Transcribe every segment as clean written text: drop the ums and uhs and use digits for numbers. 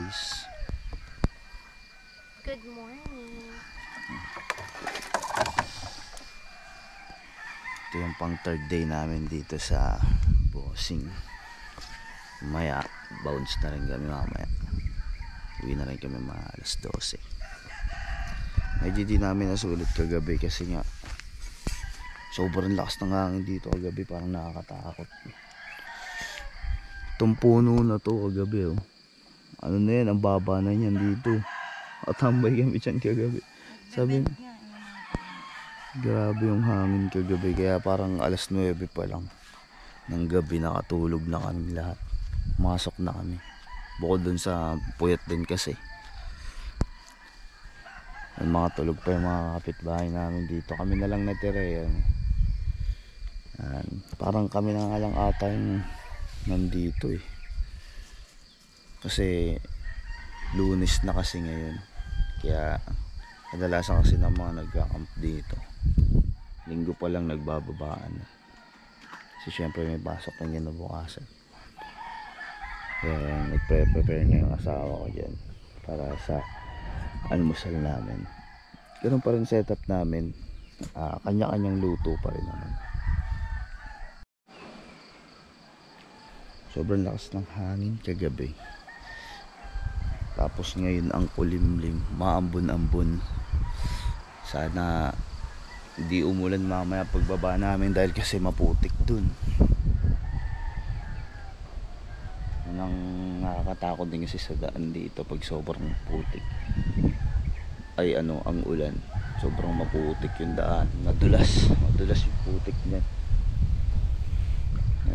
guys. Good morning. Ito yung pang third day namin dito sa Bossing. Maya bounce na rin kami mamaya. Uwi na rin kami mga alas 12. Medyo di namin nasulit kagabi kasi nga sobrang lakas ng hangin dito kagabi, parang nakakatakot. Itong puno na to kagabi, oh. Ano na yan, ang baba na yan dito. At tambay kami dyan kagabi. Sabi, grabe yung hangin kagabi, kaya parang alas 9 pa lang ng gabi nakatulog na kami lahat. Masok na kami. Bukod dun sa puyat din kasi. Yung mga tulog pa yung mga kapitbahay namin dito. Kami na lang natira yan. Parang kami na nga lang ata yung nandito eh. Kasi Lunes na kasi ngayon. Kaya kadalasan kasi ng mga nagka-camp dito, Linggo pa lang nagbababaan. Kasi syempre may pasok na kinabukasan. Kaya nagpre-prepare na yung asawa ko dyan para sa almusal namin. Ganun pa rin setup namin. Kanya-kanyang luto pa rin naman. Sobrang lakas ng hangin kagabi. Tapos ngayon ang kulimlim, maambon-ambon. Sana hindi umulan mamaya pagbaba namin dahil kasi maputik dun. Nang nakakatakot din kasi sa daan dito pag sobrang putik. Ay ang ulan. Sobrang maputik yung daan. Madulas yung putik niyan.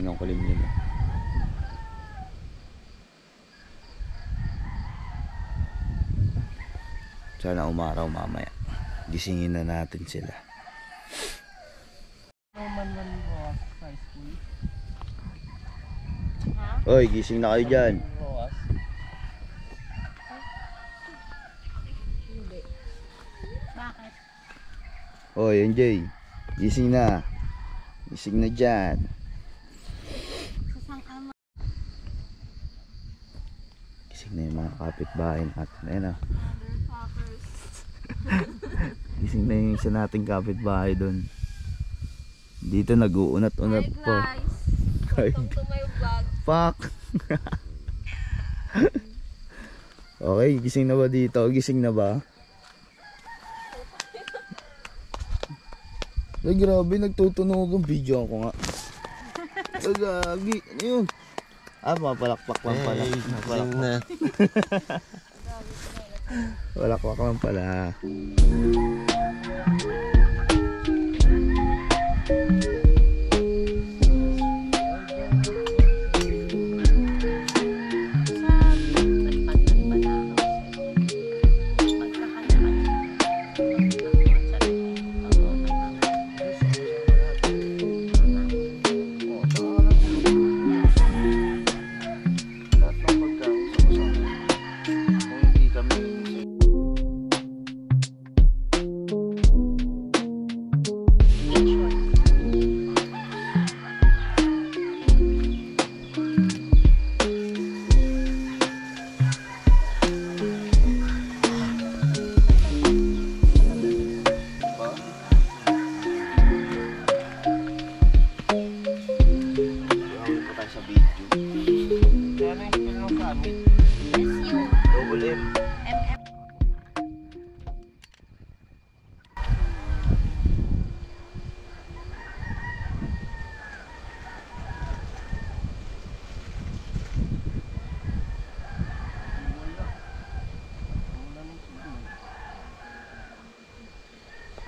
Anong kulimlim. Sana umaraw mamaya. Gisingin na natin sila. Oy, gising na kayo dyan. Bakit? Oy, NJ, gising na. Gising na dyan. Gising na yung mga kapitbahay natin. Ayan o. Gising na yung isa nating kapitbahay doon. Dito nag-uunat-unat po. Welcome to my vlog. Fuck. Okay, gising na ba dito? Gising na ba? Ay, grabe, nagtutunog ang video ko nga. Ay, gagi. Ano yun? Mapalakpak lang pala. Mapalakpak. Palakpak lang pala.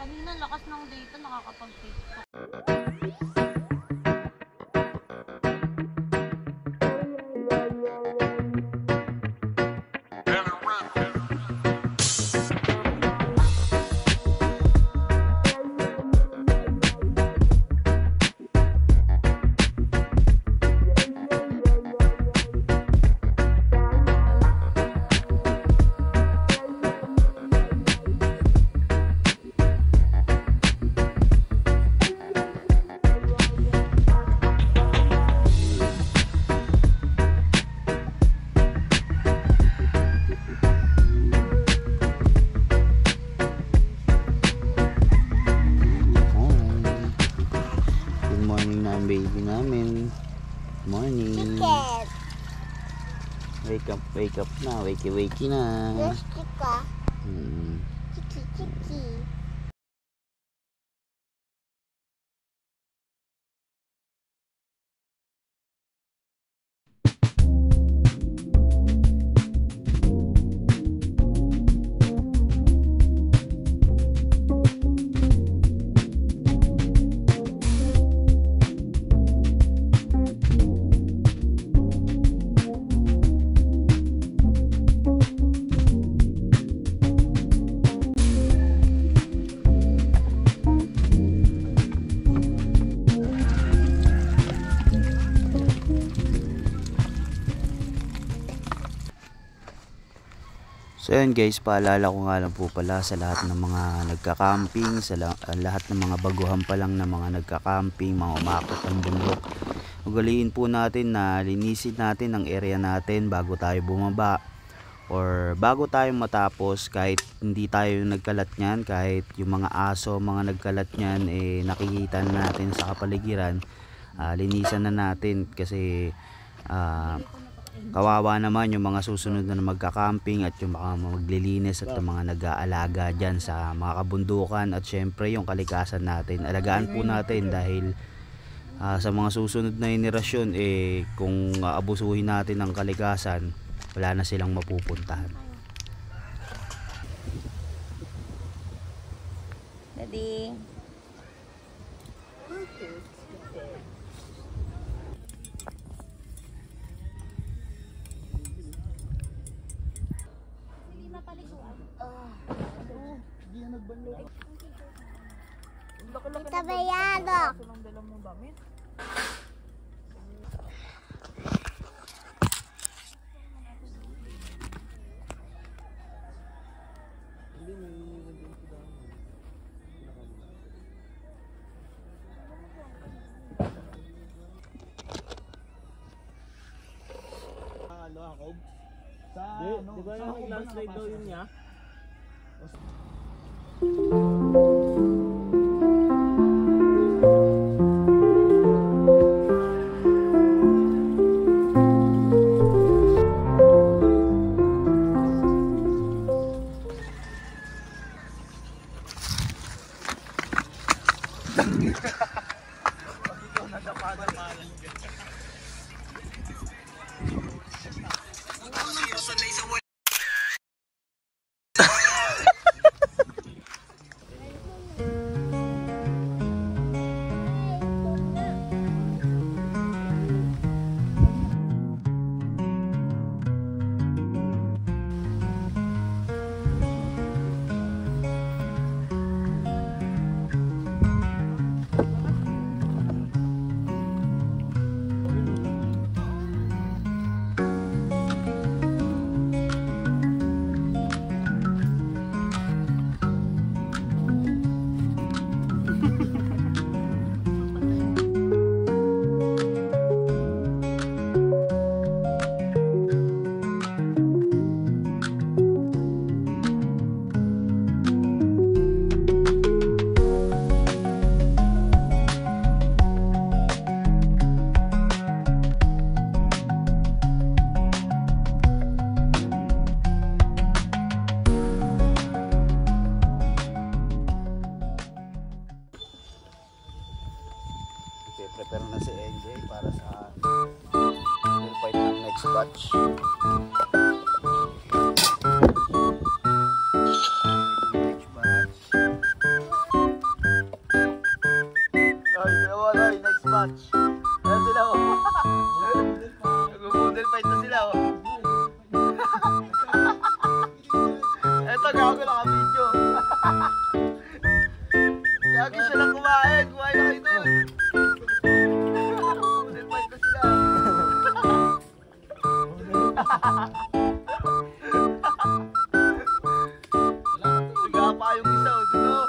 Kanina lakas ng data, nakakapag-tiktok. wake up na. Wakey na. Yes, chika. Hmm. Chiki. So yun guys, paalala ko nga lang po pala sa lahat ng mga nagka-camping, sa lahat ng mga baguhan pa lang na mga nagka-camping, mga umakit ng bundok. Ugaliin po natin na linisin natin ang area natin bago tayo bumaba or bago tayo matapos. Kahit hindi tayo nagkalat niyan, kahit yung mga aso, mga nagkalat niyan, nakikita na natin sa kapaligiran, linisan na natin kasi kawawa naman yung mga susunod na magka-camping at yung mga maglilinis at yung mga nag-aalaga dyan sa mga kabundukan at syempre yung kalikasan natin. Alagaan po natin dahil sa mga susunod na henerasyon kung abusuhin natin ang kalikasan, wala na silang mapupuntahan. Daddy. Kita bayado. Di ba yung landslide daw yun niya? Prepare na si NJ para sa fight ng next batch. Next batch. Ay, next batch. Ayan sila oh. Nag-model fight na sila oh. Eto, gago lang ang video. Gagi siya lang kumain na kayo doon. Model fight na sila. Siga pa yung isa o doon o.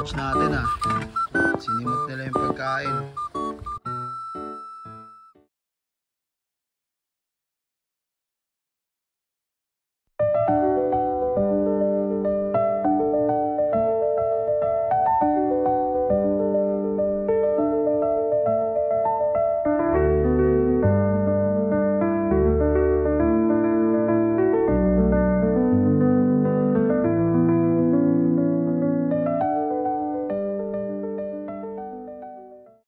couch natin ah. Sinimot nila yung pagkain.